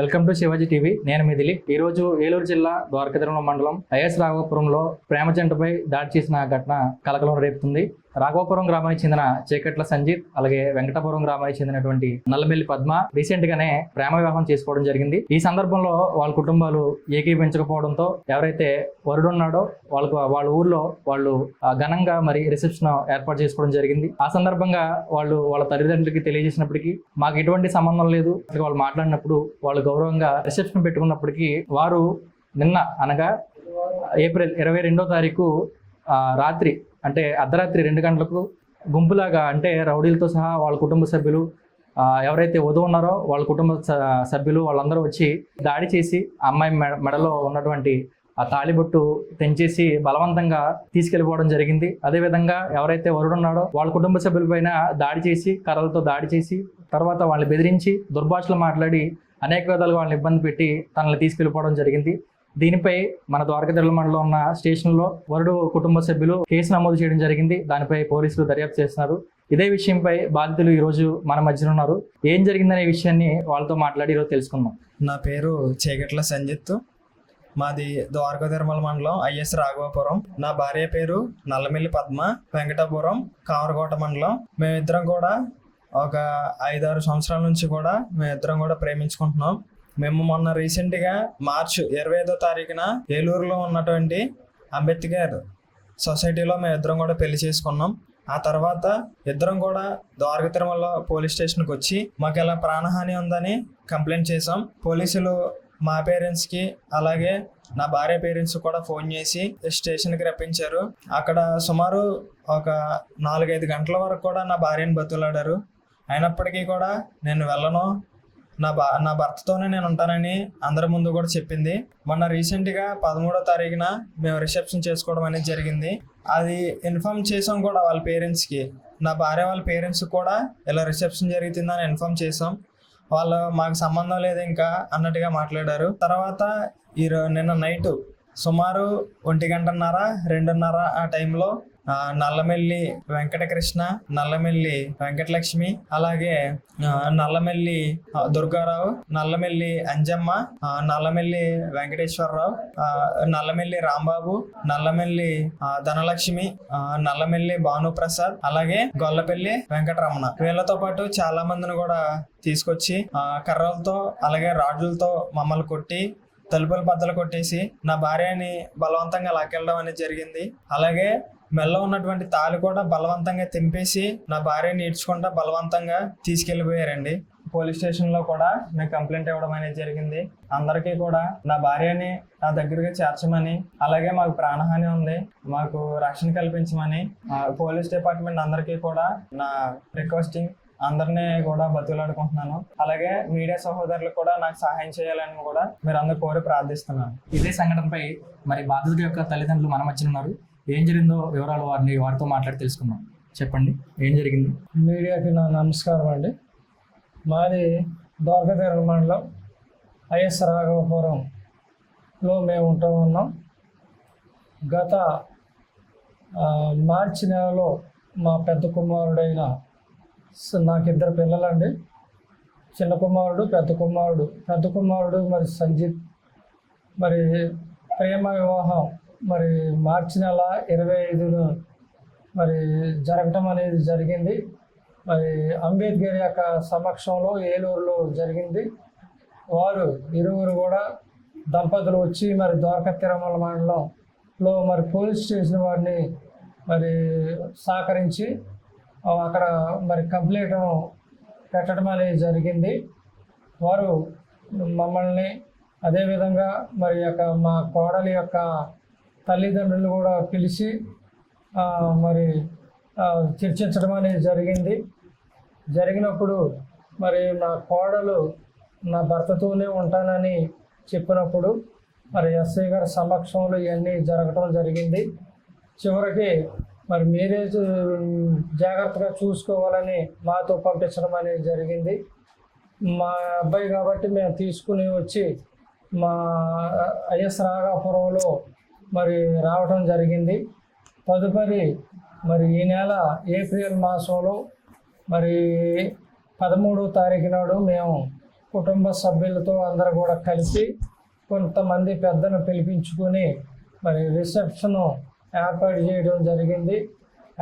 Welcome to Shivaji TV. నేను మిథిలి. ఈ రోజు ఏలూరు జిల్లా ద్వారకాతిరుమల మండలం ఐఎస్ రాఘవపురంలో ప్రేమ జంటపై దాడి చేసిన ఘటన కలకలం రేపుతుంది. రాఘవపురం గ్రామానికి చెందిన చేకట్ల సంజిత్, అలాగే వెంకటపురం గ్రామానికి చెందినటువంటి నల్లమెల్లి పద్మ రీసెంట్ గానే ప్రేమ వివాహం చేసుకోవడం జరిగింది. ఈ సందర్భంలో వాళ్ళ కుటుంబాలు ఏకీపించకపోవడంతో ఎవరైతే వరుడు ఉన్నాడో వాళ్ళ ఊర్లో వాళ్ళు ఘనంగా మరి రిసెప్షన్ ఏర్పాటు చేసుకోవడం జరిగింది. ఆ సందర్భంగా వాళ్ళు వాళ్ళ తల్లిదండ్రులకి తెలియజేసినప్పటికీ మాకు ఎటువంటి సంబంధం లేదు వాళ్ళు మాట్లాడినప్పుడు వాళ్ళు గౌరవంగా రిసెప్షన్ పెట్టుకున్నప్పటికీ వారు నిన్న అనగా ఏప్రిల్ 22వ తారీఖు రాత్రి అంటే అర్ధరాత్రి 2 గంటలకు గుంపులాగా అంటే రౌడీలతో సహా వాళ్ళ కుటుంబ సభ్యులు ఎవరైతే వధువు ఉన్నారో వాళ్ళ కుటుంబ సభ్యులు వాళ్ళందరూ వచ్చి దాడి చేసి అమ్మాయి మెడలో ఉన్నటువంటి ఆ తాళిబొట్టు తెంచేసి బలవంతంగా తీసుకెళ్లిపోవడం జరిగింది. అదేవిధంగా ఎవరైతే వరుడు ఉన్నాడో వాళ్ళ కుటుంబ సభ్యుల పైన దాడి చేసి కర్రలతో దాడి చేసి తర్వాత వాళ్ళని బెదిరించి దుర్భాషలు మాట్లాడి అనేక విధాలుగా వాళ్ళని ఇబ్బంది పెట్టి తనని తీసుకెళ్లిపోవడం జరిగింది. దీనిపై మన ద్వారకాతిరుమల మండలంలో ఉన్న స్టేషన్లో వరుడు కుటుంబ సభ్యులు కేసు నమోదు చేయడం జరిగింది. దానిపై పోలీసులు దర్యాప్తు చేస్తున్నారు. ఇదే విషయంపై బాధితులు ఈరోజు మన మధ్యన ఉన్నారు. ఏం జరిగిందనే విషయాన్ని వాళ్ళతో మాట్లాడి ఈరోజు తెలుసుకుందాం. నా పేరు చేకట్ల సంజిత్. మాది ద్వారకాతిరుమల మండలం ఐఎస్ రాఘవపురం. నా భార్య పేరు నల్లమెల్లి పద్మ, వెంకటాపురం కామరకోట మండలం. మేమిద్దరం కూడా ఒక 5-6 సంవత్సరాల నుంచి కూడా మేమిద్దరం కూడా ప్రేమించుకుంటున్నాం. మేము మొన్న రీసెంట్గా మార్చి 25వ తారీఖున ఏలూరులో ఉన్నటువంటి అంబేద్కర్ సొసైటీలో మేమిద్దరం కూడా పెళ్లి చేసుకున్నాం. ఆ తర్వాత ఇద్దరం కూడా ద్వారకాతిరుమల పోలీస్ స్టేషన్కి వచ్చి మాకు ఇలా ప్రాణహాని ఉందని కంప్లైంట్ చేసాం. పోలీసులు మా పేరెంట్స్కి అలాగే నా భార్య పేరెంట్స్ కూడా ఫోన్ చేసి స్టేషన్కి రప్పించారు. అక్కడ సుమారు ఒక 4-5 గంటల వరకు కూడా నా భార్యని బతులాడారు. అయినప్పటికీ కూడా నేను వెళ్ళను, నా భర్తతోనే నేను ఉంటానని అందరి ముందు కూడా చెప్పింది. మొన్న రీసెంట్గా 13వ తారీఖున మేము రిసెప్షన్ చేసుకోవడం అనేది జరిగింది. అది ఇన్ఫార్మ్ చేసాం కూడా వాళ్ళ పేరెంట్స్కి. నా భార్య వాళ్ళ పేరెంట్స్ కూడా ఇలా రిసెప్షన్ జరుగుతుందని ఇన్ఫార్మ్ చేసాం. వాళ్ళు మాకు సంబంధం లేదు ఇంకా అన్నట్టుగా మాట్లాడారు. తర్వాత నిన్న నైటు సుమారు 1:30, 2:30 ఆ టైంలో నల్లమెల్లి వెంకటకృష్ణ, నల్లమెల్లి వెంకటలక్ష్మి, అలాగే నల్లమెల్లి దుర్గారావు, నల్లమెల్లి అంజమ్మ, నల్లమెల్లి వెంకటేశ్వరరావు, నల్లమెల్లి రాంబాబు, నల్లమెల్లి ధనలక్ష్మి, నల్లమెల్లి భానుప్రసాద్, అలాగే గొల్లపల్లి వెంకటరమణ, వీళ్ళతో పాటు చాలా మందిని కూడా తీసుకొచ్చి కర్రలతో అలాగే రాడ్లతో మమ్మల్ని కొట్టి తలుపులు బద్దలు కొట్టేసి నా భార్యని బలవంతంగా లాక్కెళ్ళడం అనేది జరిగింది. అలాగే మెల్ల ఉన్నటువంటి తాళి కూడా బలవంతంగా తెంపేసి నా భార్యని ఈడ్చుకుంటా బలవంతంగా తీసుకెళ్లిపోయారండి. పోలీస్ స్టేషన్లో కూడా నేను కంప్లైంట్ ఇవ్వడం అనేది జరిగింది. అందరికీ కూడా నా భార్యని నా దగ్గరికి చేర్చమని, అలాగే మాకు ప్రాణహాని ఉంది, మాకు రక్షణ కల్పించమని పోలీస్ డిపార్ట్మెంట్ అందరికీ కూడా నా రిక్వెస్టింగ్ అందరినీ కూడా బతులాడుకుంటున్నాను. అలాగే మీడియా సహోదరులు కూడా నాకు సహాయం చేయాలని కూడా మీరు అందరూ కోరి ప్రార్థిస్తున్నాను. ఇదే సంఘటనపై మరి బాధితుడి యొక్క తల్లిదండ్రులు మన మధ్య ఉన్నారు. ఏం జరిగిందో వివరాలు వారితో మాట్లాడి తెలుసుకుందాం. చెప్పండి, ఏం జరిగింది? మీడియాకి నా నమస్కారం అండి. మాది ద్వారకాతిరుమల మండలం ఐఎస్ రాఘవపురంలో మేము ఉంటూ ఉన్నాం. గత మార్చి నెలలో మా పెద్ద కుమారుడైన నాకు 2 పిల్లలండి. చిన్న కుమారుడు, పెద్ద కుమారుడు మరి సంజిత్ మరి ప్రేమ వివాహం మరి మార్చి నెల 25న మరి జరగటం అనేది జరిగింది. మరి అంబేద్కర్ యొక్క సమక్షంలో ఏలూరులో జరిగింది. వారు ఇరువురు కూడా దంపతులు వచ్చి మరి ద్వారకాతిరుమల మండలంలో మరి పోలీస్ స్టేషన్ వారిని మరి సహకరించి అక్కడ మరి కంప్లైంట్ పెట్టడం అనేది జరిగింది. వారు మమ్మల్ని అదేవిధంగా మరి మా కోడలి యొక్క తల్లిదండ్రులు కూడా పిలిచి మరి చర్చించడం అనేది జరిగినప్పుడు మరి నా కోడలు నా భర్తతోనే ఉంటానని చెప్పినప్పుడు మరి ఎస్ఐ గారి సమక్షంలో ఇవన్నీ జరగటం జరిగింది. చివరికి మరి మీరే జాగ్రత్తగా చూసుకోవాలని మాతో పంపించడం అనేది జరిగింది. మా అబ్బాయి కాబట్టి మేము తీసుకుని వచ్చి మా ఐఎస్ రాఘవపురంలో మరి రావడం జరిగింది. తదుపరి మరి ఈ నెల ఏప్రిల్ మాసంలో మరి 13వ తారీఖు నాడు మేము కుటుంబ సభ్యులతో అందరూ కూడా కలిసి కొంతమంది పెద్దను పిలిపించుకొని మరి రిసెప్షన్ ఏర్పాటు చేయడం జరిగింది.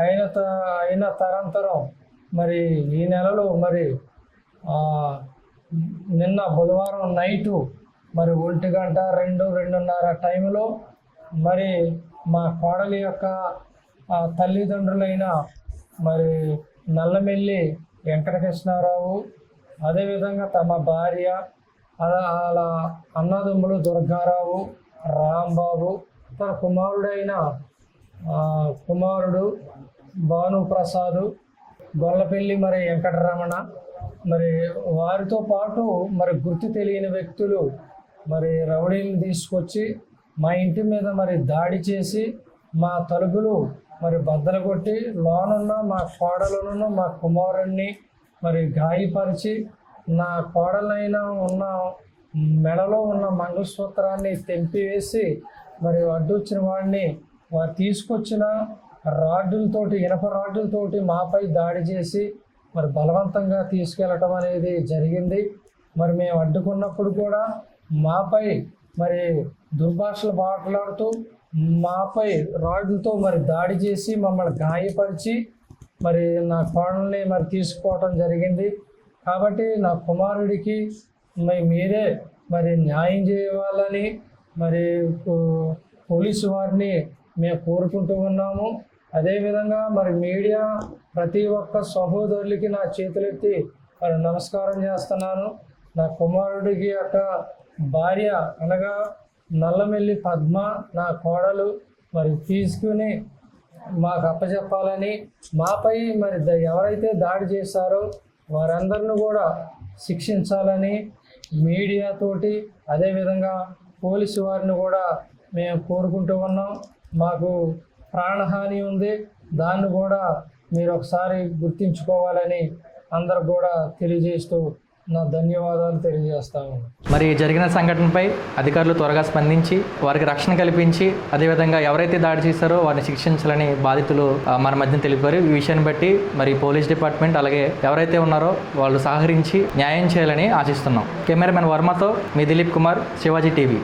అయిన తరంతరం మరి ఈ నెలలో మరి నిన్న బుధవారం నైటు మరి 1:02-2:30 టైంలో మరి మా కోడలి యొక్క తల్లిదండ్రులైన మరి నల్లమెల్లి వెంకటకృష్ణారావు, అదేవిధంగా తమ భార్య, అలా అన్నదమ్ములు దుర్గారావు, రాంబాబు, తన కుమారుడు భానుప్రసాద్, గొల్లపల్లి మరి వెంకటరమణ, మరి వారితో పాటు మరి గుర్తు తెలియని వ్యక్తులు మరి రౌడీలను తీసుకొచ్చి మా ఇంటి మీద మరి దాడి చేసి మా తలుపులు మరి బద్దలు కొట్టి లోనున్న మా కోడలను మా కుమారుణ్ణి మరి గాయపరిచి నా కోడలైనా ఉన్న మెడలో ఉన్న మంగళసూత్రాన్ని తెంపివేసి మరి అడ్డొచ్చిన వాడిని వారు తీసుకొచ్చిన ఇనప రాడ్డులతోటి మాపై దాడి చేసి మరి బలవంతంగా తీసుకెళ్ళటం అనేది జరిగింది. మరి మేము అడ్డుకున్నప్పుడు కూడా మాపై మరి దుర్భాషలు మాట్లాడుతూ మాపై రాడ్లతో మరి దాడి చేసి మమ్మల్ని గాయపరిచి మరి నా కోడల్ని మరి తీసుకోవటం జరిగింది. కాబట్టి నా కుమారుడికి మీరే మరి న్యాయం చేయాలని మరి పోలీసు వారిని మేము కోరుకుంటూ ఉన్నాము. అదేవిధంగా మరి మీడియా ప్రతి ఒక్క సహోదరులకి నా చేతులెత్తి మరి నమస్కారం చేస్తున్నాను. నా కుమారుడికి యొక్క భార్య అనగా నల్లమెల్లి పద్మ, నా కోడలు మరి తీసుకుని మాకు అప్పచెప్పాలని, మాపై మరి ఎవరైతే దాడి చేశారో వారందరిని కూడా శిక్షించాలని మీడియాతోటి అదేవిధంగా పోలీసు వారిని కూడా మేము కోరుకుంటూ ఉన్నాం. మాకు ప్రాణహాని ఉంది, దాన్ని కూడా మీరు ఒకసారి గుర్తించుకోవాలని అందరు కూడా తెలియజేస్తూ నా ధన్యవాదాలు తెలియజేస్తాము. మరి జరిగిన సంఘటనపై అధికారులు త్వరగా స్పందించి వారికి రక్షణ కల్పించి అదేవిధంగా ఎవరైతే దాడి చేశారో వారిని శిక్షించాలని బాధితులు మన మధ్యన తెలిపారు. ఈ విషయాన్ని బట్టి మరి పోలీస్ డిపార్ట్మెంట్ అలాగే ఎవరైతే ఉన్నారో వాళ్ళు సహకరించి న్యాయం చేయాలని ఆశిస్తున్నాం. కెమెరామెన్ వర్మతో మీ దిలీప్ కుమార్, శివాజీ టీవీ.